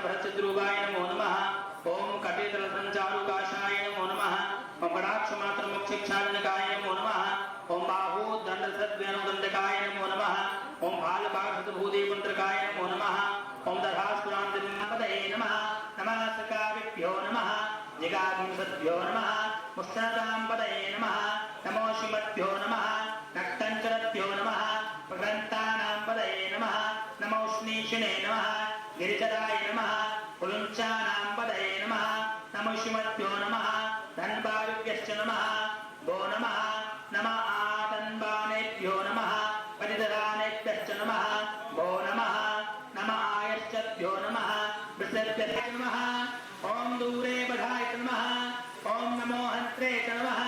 भरतद्रुवाय नमो नमः। ओम कटितल संचारुकाशाय नमो नमः। ओम कटाक्षमात्र मोक्षक्षालनकाय नमो नमः। ओम बाहु दंड सद्व्यनुदंडकाय नमो नमः। ओम भालपाशभूदे मंत्रकाय नमो नमः। ओम दधास्पुरांतपदये नमः। नमः सकाविभ्यो नमः। जिगाभिंसद्भ्यो नमः। मुष्टादांपदये नमः। नमो श्रीमद्भ्यो नमः। नक्तञ्चरभ्यो नमः। प्रग्रन्थानांपदये नमः। नमो श्रीशने नमः। गिरिचराय नमः। पुलुञ्चानांपदये नमः। नमो श्रीमद्भ्यो नमः। धन्वारुभ्यश्च नमः। भो नमः। नमः आतन्वानेभ्यो नमः। परिधरानेभ्यश्च नमः। भो नमः। नमः आयश्चभ्यो नमः। वृषभ्यश्च नमः। ओम दूरे बधाय नमः। ओम नमो हन्त्रे नमः।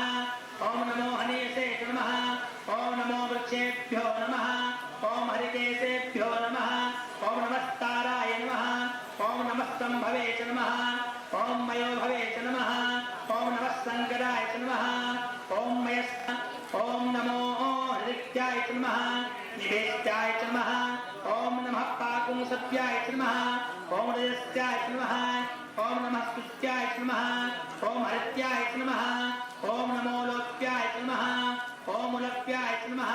ओम नमो हनीयसे नमः। ओम नमो वृक्षेभ्यो नमः। ओम हरिकेशेभ्यो नमः। ओम नमस्ताराय नमः। ओम नमस्तंभवे नमः। ओम मयो भवे नमः। ओम नमः शंकराय नमः। ओम मयस् ओम नमो हृदित्याय नमः। निवेष्ट्याय नमः। ओम नमः पाकुंसत्याय नमः। ओम रजस्याय नमः। ओम नमः स्तुत्याय नमः। ओम हरित्याय नमः। ओम नमो लोप्याय नमः। ओम उलप्याय नमः।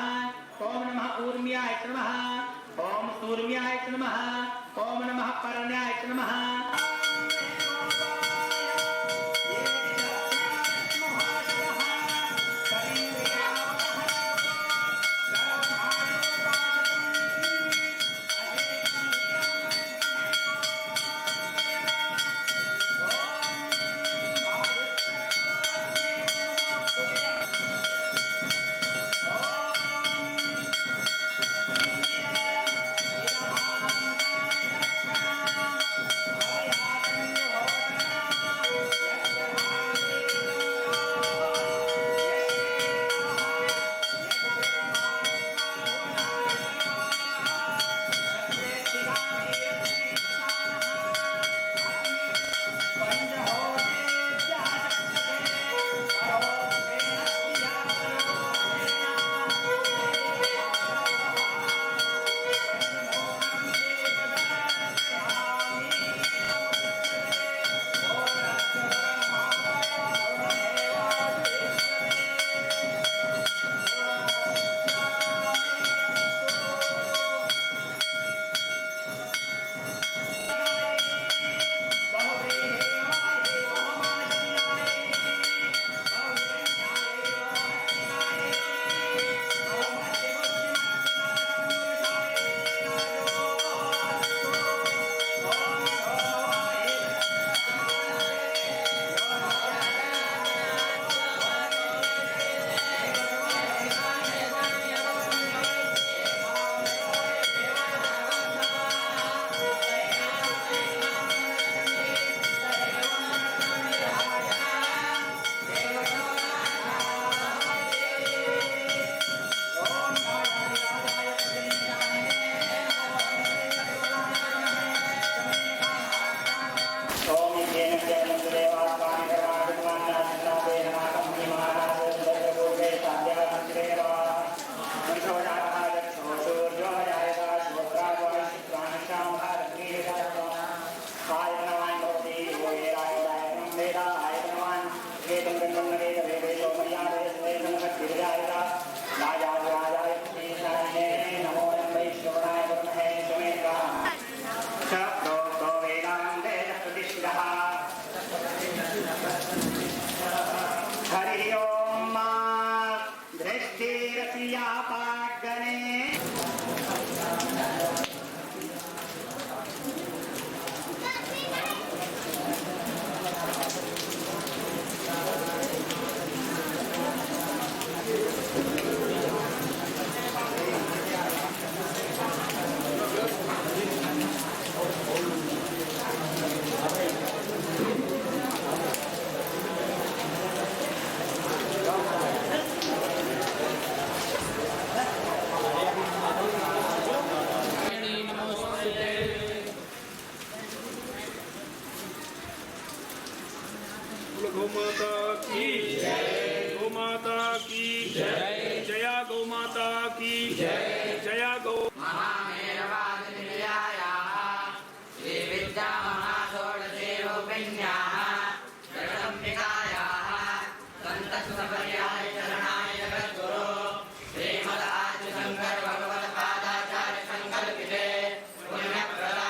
ओम नमः ऊर्म्याय नमः। ओम सूर्याय नमः। ओम नमः परण्याय नमः। हरि ओम दृष्टिरसिया पाड्गणे गौमाता की जय, गौमाता की जय, जया गौमाता की जय, जया गौ महामेरवादिनिलयायाः श्रीविद्या महाषोडशे रूपिण्याः जगदम्बिकायाः सन्ततसपर्याय चरणाय जगद्गुरो श्रीमदादिशङ्कर भगवत्पादाचार्य सङ्कल्पिते पुण्यप्रदा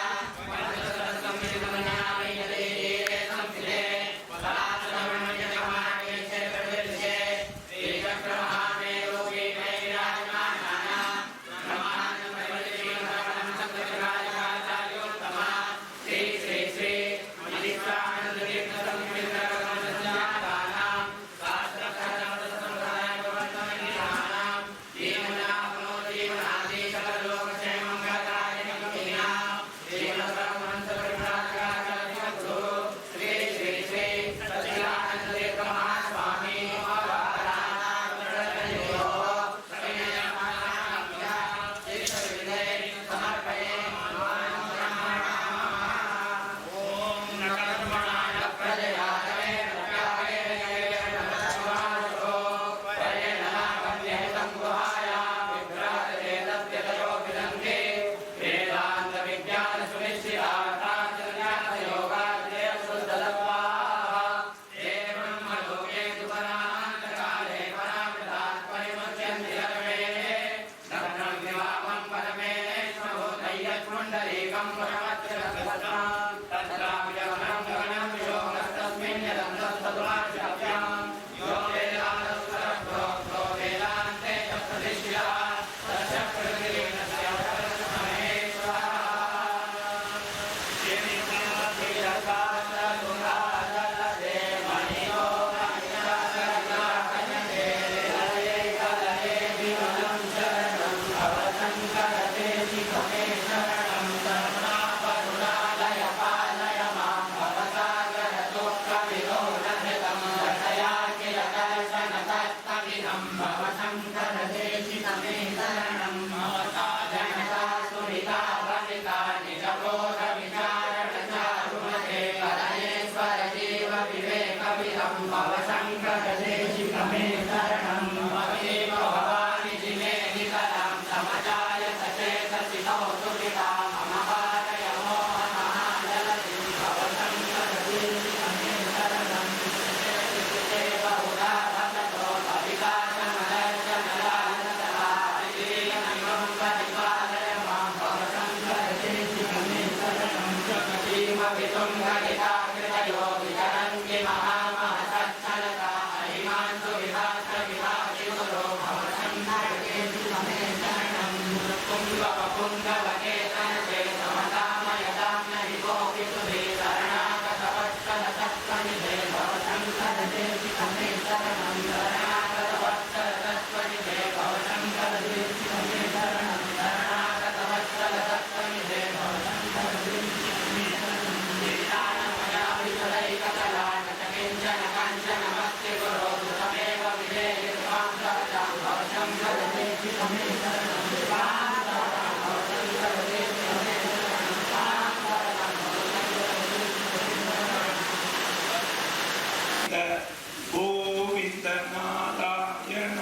गोविंद नारायण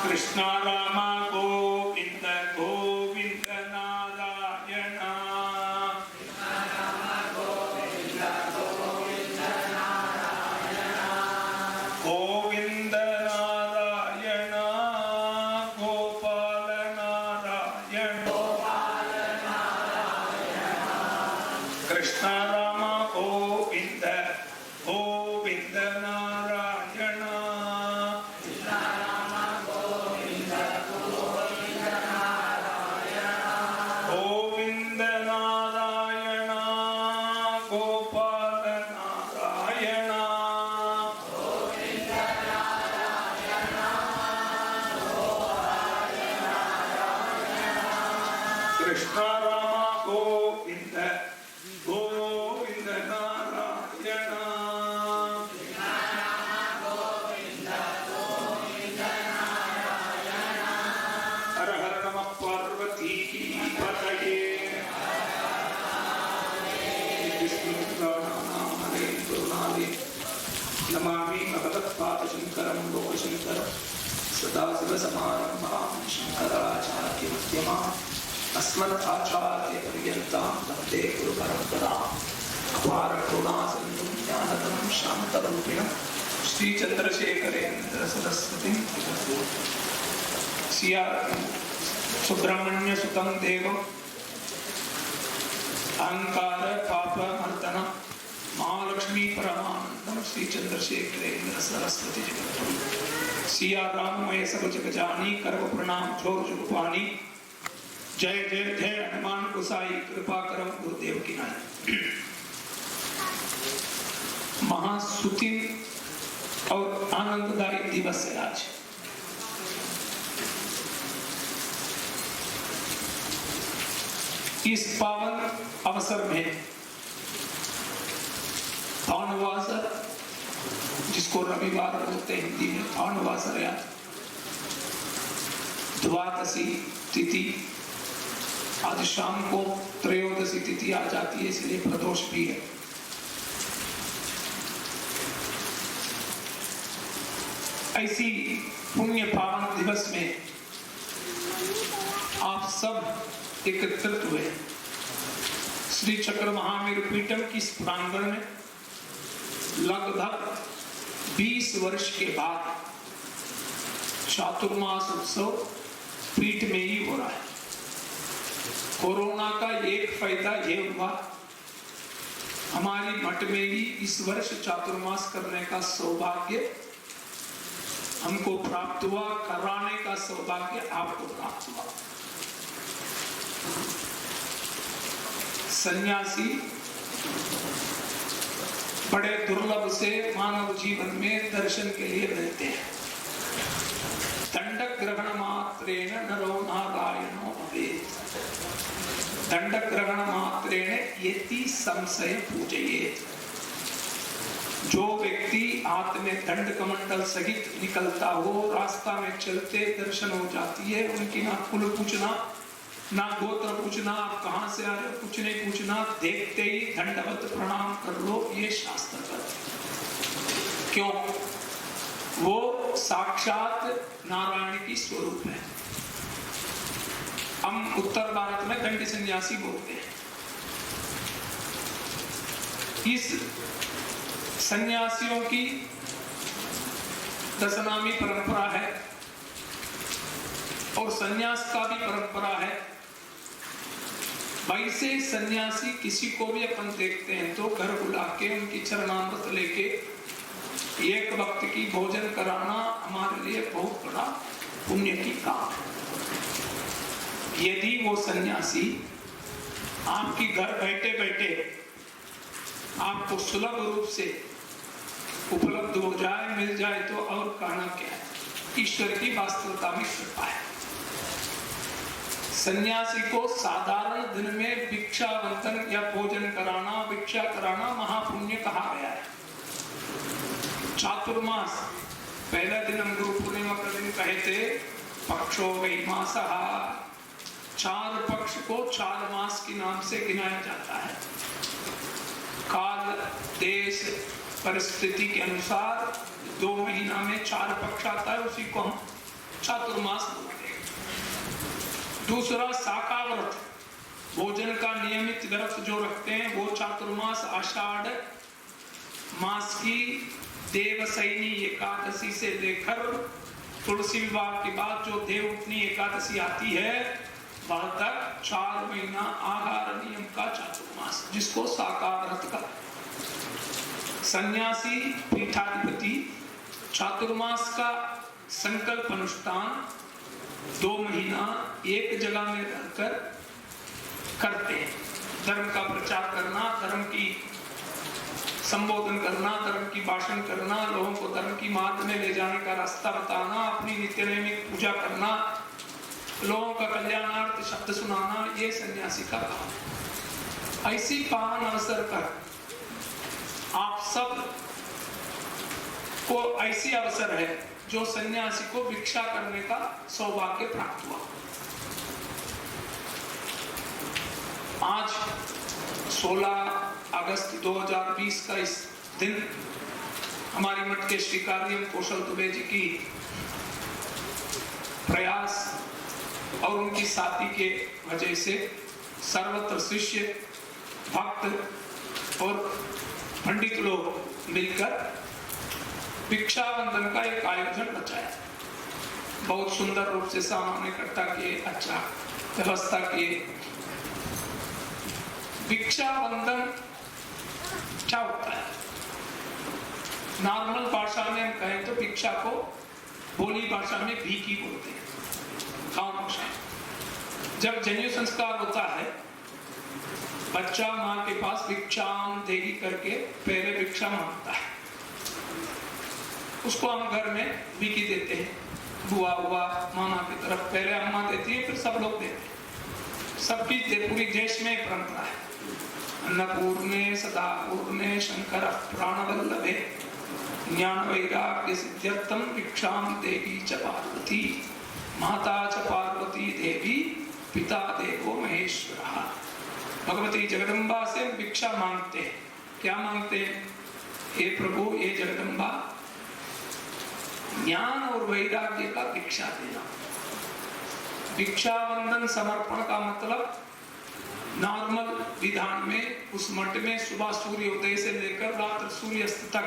कृष्ण राम गोविंद गोविंद नारायण गोविंद नारायण गोपाल नारायण कृष्ण राम गोविंद गोविंद नारायण गोविंद नारायण गोपाल नारायण कृष्ण राम गोविंद गोविंद नारायण हर हर नमः पार्वती पतये नमामि भगवत्पादशङ्करं लोकशङ्करं सदाशिवसमारम्भां शङ्कराचार्यमध्यमाम् अस्मदाचार्यपर्यन्तां वन्दे गुरुपरम्पराम् अपार करुणासिन्धुं ज्ञानदं शान्तरूपिणं श्रीचन्द्रशेखरेन्द्र सरस्वतीं सिया सुब्रह्मण्य सुतं देवम् अहंकार पाप मर्दन महालक्ष्मी परमानंदम श्री चंद्रशेखरेन्द्र सरस्वती जगत सिया राममय सब जग जानी कर्म प्रणाम जोर जुगपानी जय जय जय हनुमान गोसाई कृपा करम गुरुदेव की नाई महासुतिन और आनंददायी दिवस है आज। इस पावन अवसर में भानुवासर, जिसको रविवार बोलते हैं हिंदी में भानुवासर या द्वादशी तिथि, आज शाम को त्रयोदशी तिथि आ जाती है, इसलिए प्रदोष भी है। ऐसी पुण्य पावन दिवस में आप सब एकत्रित हुए श्री चक्र महावीर पीठम की इस प्रांगण में लगभग 20 वर्ष के बाद चातुर्मास उत्सव पीठ में ही हो रहा है। कोरोना का एक फायदा यह हुआ, हमारी मठ में ही इस वर्ष चातुर्मास करने का सौभाग्य हमको प्राप्त हुआ, कराने का सौभाग्य आपको प्राप्त हुआ। सन्यासी बड़े दुर्लभ से मानव जीवन में दर्शन के लिए मिलते हैं। दंडक ग्रहण मात्रेण नरो नारायणो भवेत्, दंडक ग्रहण मात्रेण येति संशय पूजयेत्। जो व्यक्ति हाथ में दंड कमंडल सहित निकलता हो, रास्ता में चलते दर्शन हो जाती है, उनकी ना कुल पूछना ना गोत्र पूछना, आप कहां से आ रहे हो कुछ नहीं पूछना, देखते ही दंडवत प्रणाम कर लो, ये शास्त्र कहते। क्यों? वो साक्षात नारायण की स्वरूप है। हम उत्तर भारत में दंडी सन्यासी बोलते हैं। इस सन्यासियों की दशनामी परंपरा है और सन्यास का भी परंपरा है। वैसे सन्यासी किसी को भी अपन देखते हैं तो घर बुला के उनकी चरणामृत लेके एक वक्त की भोजन कराना हमारे लिए बहुत बड़ा पुण्य की काम है। यदि वो सन्यासी आपकी घर बैठे बैठे आपको सुलभ रूप से उपलब्ध हो जाए, मिल जाए, तो और कहना क्या है। ईश्वर की वास्तविकता में कृपा है। सन्यासी को साधारण दिन में भिक्षावंतन या भोजन कराना, भिक्षा कराना महापुण्य कहा गया है। चातुर्मास पहला दिन हम गुरु पूर्णिमा का दिन कहे थे, पक्षो वै मासः, 4 पक्ष को 4 मास के नाम से गिनाया जाता है। काल देश परिस्थिति के अनुसार 2 महीना में 4 पक्ष आता है, उसी को हम चातुर्मास बोलते हैं। दूसरा शाकाव्रत, भोजन का नियमित व्रत जो रखते हैं वो चातुर्मास आषाढ़ मास की देवसैनी एकादशी से लेकर तुलसी विवाह के बाद जो देवउठनी एकादशी आती है, वहां तक 4 महीना आहार नियम का चातुर्मास, जिसको शाकाहार व्रत का। सन्यासी पीठाधिपति चातुर्मास का संकल्प अनुष्ठान 2 महीना एक जगह में रहकर करते हैं। धर्म का प्रचार करना, धर्म की संबोधन करना, धर्म की भाषण करना, लोगों को धर्म की मार्ग में ले जाने का रास्ता बताना, अपनी नित्य नैमिक पूजा करना, लोगों का कल्याणार्थ शब्द सुनाना, ये सन्यासी का काम है। ऐसी पावन अवसर पर आप सब को ऐसी अवसर है जो सन्यासी को भिक्षा करने का सौभाग्य प्राप्त हुआ। आज 16 अगस्त 2020 का इस दिन हमारी मठ के श्री कार्य कौशल दुबे जी की प्रयास और उनकी साथी के वजह से सर्वत्र शिष्य, भक्त और पंडित लोग मिलकर भिक्षावंदन का एक आयोजन रचाया। बहुत सुंदर रूप से सामान इकट्ठा किए, अच्छा व्यवस्था किए। भिक्षावंदन क्या होता है? नॉर्मल भाषा में हम कहें तो भिक्षा को बोली भाषा में भीखी बोलते हैं, गांव भाषा। जब जनेऊ संस्कार होता है, बच्चा माँ के पास भिक्षाम देगी करके पहले भिक्षा मांगता है, उसको हम घर में भीखी देते हैं। बुआ बुआ मामा की तरफ पहले अम्मा देती है, फिर सब लोग देते हैं। सबकी पूरी देश में परंपरा है। अन्नपूर्णे सदापूर्णे शंकर प्राणवल्लभे ज्ञान वैराग्य सिद्ध्यर्थम भिक्षाम देवी च पार्वती माता च पार्वती देवी पिता देवो महेश्वरः। भगवती जगदम्बा से भिक्षा मांगते हैं। क्या मांगते हैं? हे प्रभु, हे जगदम्बा, ज्ञान और वैराग्य का भिक्षा देना। भिक्षावंदन समर्पण का मतलब नॉर्मल विधान में उस मठ में सुबह सूर्योदय से लेकर रात सूर्यास्त तक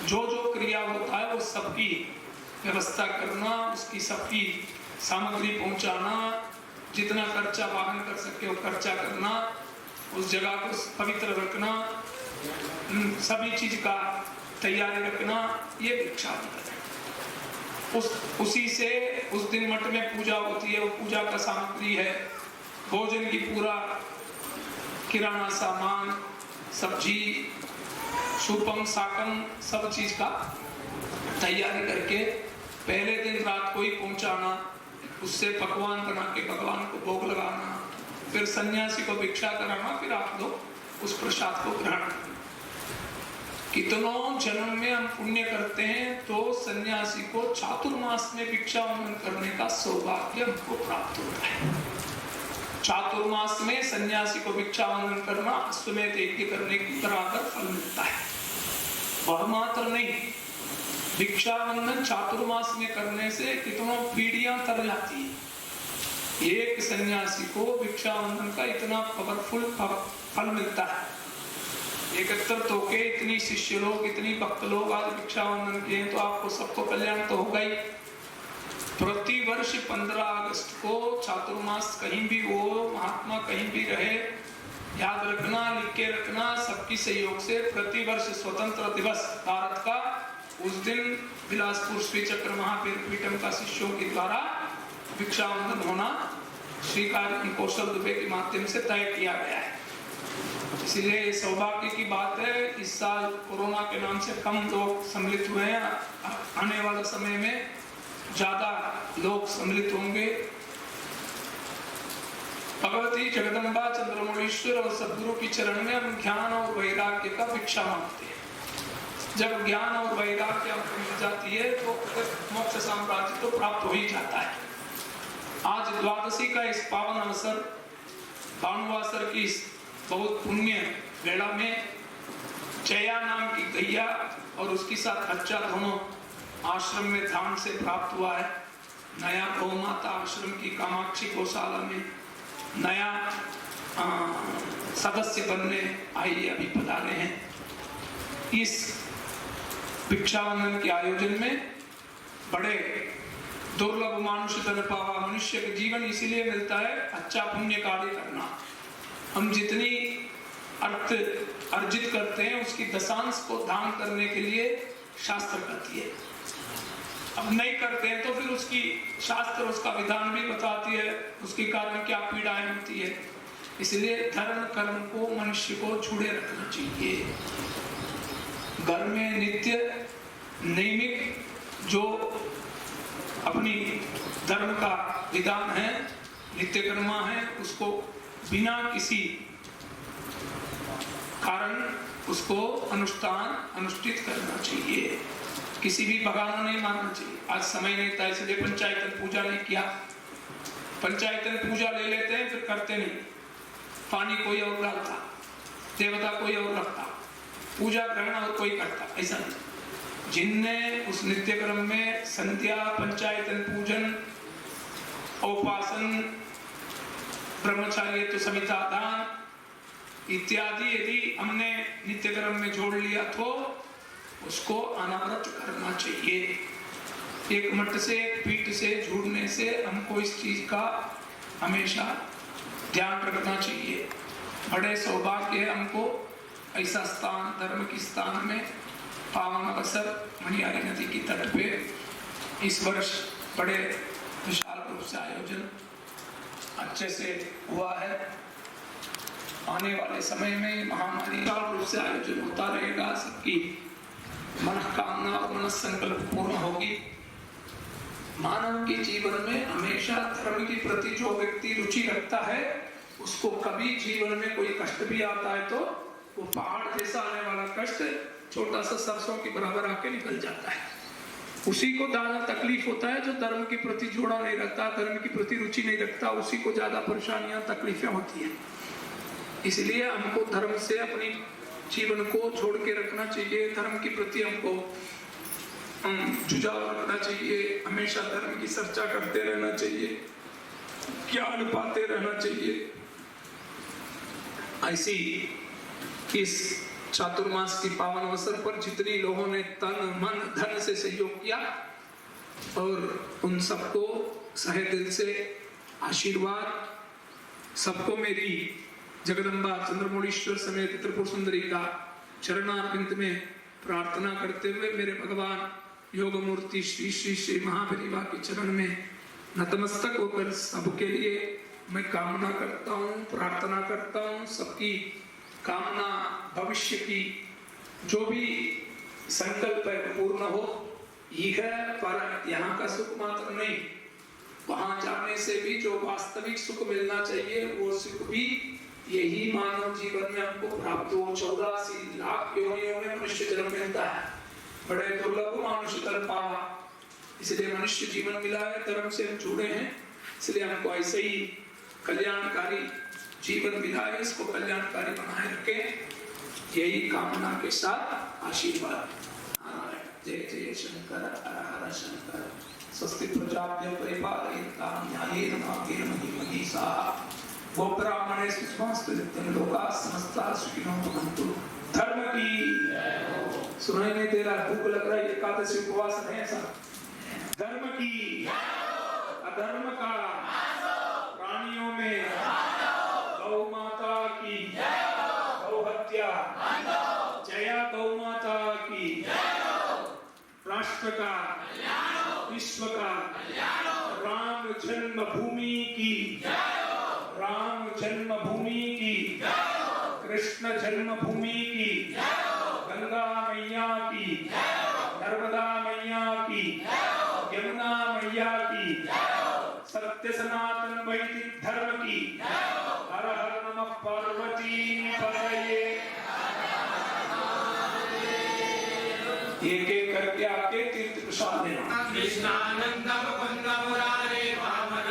जो जो क्रिया होता है वो सबकी व्यवस्था करना, उसकी सबकी सामग्री पहुंचाना, जितना खर्चा वाहन कर सके वो खर्चा करना, उस जगह को पवित्र रखना, सभी चीज का तैयारी रखना, ये भिक्षावंदन है। उसी से उस दिन मठ में पूजा होती है, वो पूजा का सामग्री है, भोजन की पूरा किराना सामान, सब्जी, सूपम साकम, सब चीज का तैयारी करके पहले दिन रात को ही पहुंचाना, उससे पकवान बना के भगवान को भोग लगाना, फिर सन्यासी को भिक्षा कराना, फिर आप लोग उस प्रसाद को ग्रहण करना। कितनों जन्म में हम पुण्य करते हैं तो सन्यासी को चातुर्मास में भिक्षावंदन करने का सौभाग्य हमको प्राप्त होता है। चातुर्मास में सन्यासी को भिक्षावंदन करना अश्वमेध यज्ञ करने की बराबर फल मिलता है। वह मात्र नहीं, भिक्षावंदन चातुर्मास में करने से कितनों पीढ़ियां तर जाती है। एक सन्यासी को भिक्षावंदन का इतना पावरफुल फल मिलता है। एकत्रित होके इतनी शिष्य लोग, इतनी भक्त लोग आज भिक्षावंदन किए तो आपको सबको कल्याण तो होगा ही। प्रति वर्ष 15 अगस्त को चातुर्मास कहीं भी हो, महात्मा कहीं भी रहे, याद रखना, लिख के रखना, सबकी सहयोग से प्रति वर्ष स्वतंत्र दिवस भारत का उस दिन बिलासपुर श्री चक्र महापीठम का शिष्यों के द्वारा भिक्षावंदन होना श्री कार्य कौशल दुबे के माध्यम से तय किया गया है। इसलिए सौभाग्य की बात है, इस साल कोरोना के नाम से कम लोग सम्मिलित हुए हैं। आने वाले समय में ज्यादा लोग सम्मिलित होंगे। भगवती जगदम्बा चंद्रमौलीश्वर और सद्गुरु की चरण में हम ज्ञान और वैराग्य का भिक्षा मांगते हैं। जब ज्ञान और वैराग्य मिल जाती है तो मोक्ष साम्राज्य तो प्राप्त हो ही जाता है। आज द्वादशी का इस पावन अवसर, भानुवासर की इस बहुत पुण्य वेला में जया नाम की गैया और उसके साथ बच्चा दोनों आश्रम में दान से प्राप्त हुआ है। नया गौ माता आश्रम की कामाक्षी गौशाला में नया सदस्य बनने आई, अभी पधारे हैं। इस भिक्षावंदन के आयोजन में बड़े दुर्लभ मानुष तन पावा। मनुष्य का जीवन इसीलिए मिलता है अच्छा पुण्य कार्य करना। हम जितनी अर्थ अर्जित करते हैं उसकी दशांश को दान करने के लिए शास्त्र कहती है। अब नहीं करते हैं तो फिर उसकी शास्त्र उसका विधान भी बताती है, उसके कारण क्या पीड़ाएं होती है। इसलिए धर्म कर्म को मनुष्य को छुड़े रखना चाहिए। घर में नित्य नियमित जो अपनी धर्म का विधान है, नित्य कर्मा है, उसको बिना किसी कारण उसको अनुष्ठित करना चाहिए। किसी भी बहाना नहीं मानना चाहिए। आज समय नहीं था इसलिए पंचायतन पूजा नहीं किया। पंचायतन पूजा ले लेते हैं फिर करते नहीं। पानी कोई और डालता, देवता कोई और रखता, पूजा ग्रहण और कोई करता, ऐसा नहीं। जिनने उस नित्य क्रम में संध्या, पंचायतन पूजन, उपासन, ब्रह्मचार्य तो समिता दान इत्यादि यदि हमने नित्य क्रम में जोड़ लिया तो उसको अनावृत करना चाहिए। एक मठ से एक पीठ से जुड़ने से हमको इस चीज का हमेशा ध्यान रखना चाहिए। बड़े सौभाग्य है हमको ऐसा स्थान, धर्म की स्थान में पावन अवसर मणियारी नदी की तट पे इस वर्ष बड़े विशाल रूप से आयोजन अच्छे से हुआ है। आने वाले समय में महामारी विशाल रूप से आयोजन होता रहेगा। सबकी मनोकामना और मन संकल्प पूर्ण होगी। मानव के जीवन में हमेशा धर्म के प्रति जो व्यक्ति रुचि रखता है उसको कभी जीवन में कोई कष्ट भी आता है तो वो पहाड़ जैसा आने वाला कष्ट छोटा सा सरसों के बराबर आके निकल जाता है। उसी को ज्यादा तकलीफ होता है जो धर्म के प्रति जोड़ा नहीं रखता, धर्म के प्रति रुचि नहीं रखता, उसी को ज्यादा परेशानियां तकलीफें होती है। इसलिए हमको धर्म से अपनी जीवन को जोड़ के रखना चाहिए। धर्म के प्रति हमको जुझाव रखना चाहिए। हमेशा धर्म की चर्चा करते रहना चाहिए, ज्ञान पाते रहना चाहिए। ऐसी इस चातुर्मास की पावन अवसर पर जितने लोगों ने तन मन धन से सहयोग किया और उन सबको सहे दिल से आशीर्वाद। सबको मेरी जगदम्बा चंद्रमौलीश्वर समेत त्रिपुर सुंदरी का चरणारविंद में प्रार्थना करते हुए मेरे भगवान योग मूर्ति श्री श्री श्री महापरिवा के चरण में नतमस्तक होकर सबके लिए मैं कामना करता हूँ, प्रार्थना करता हूँ। सबकी कामना भविष्य की जो भी संकल्प है पूर्ण हो। यह पर यहाँ का सुख मात्र नहीं, वहां जाने से भी जो वास्तविक सुख मिलना चाहिए वो सुख भी यही मानव जीवन में हमको प्राप्त हो। 84 लाख योनियों में मनुष्य जन्म मिलता है। बड़े दुर्लभ मनुष्य जन्म पावा। इसलिए मनुष्य जीवन मिला है, धर्म से हम जुड़े हैं, इसलिए हमको ऐसे ही कल्याणकारी जीवन मिला है। इसको कल्याणकारी बनाए रखे, यही कामना के साथ आशीर्वाद। जय जय शंकर, हर हर शंकर। स्वस्ति प्रजाभ्य परिपालयन्तां न्यायेन मार्गेण महीमहीषाः। गोब्राह्मणे सुस्मास्तु नित्यं लोकाः समस्ताः सुखिनो भवन्तु। धर्म की सुनाई नहीं दे रहा, भूख लग रहा है, एकादशी उपवास है ऐसा। धर्म की अधर्म का प्राणियों में गौ माता की गौ हत्या, जया गौ माता की, राष्ट्र का, विश्व का, राम जन्मभूमि की, राम जन्मभूमि की, कृष्ण जन्मभूमि की, गंगा मैया की, नर्मदा मैया की, यमुना मैया की, सत्य सनातन वैदिक धर्म की। हर हर नमः पार्वती पतये। एक एक करके आके तीर्थ प्रसाद लेना। कृष्णानंद मुकुंद मुरारे वामन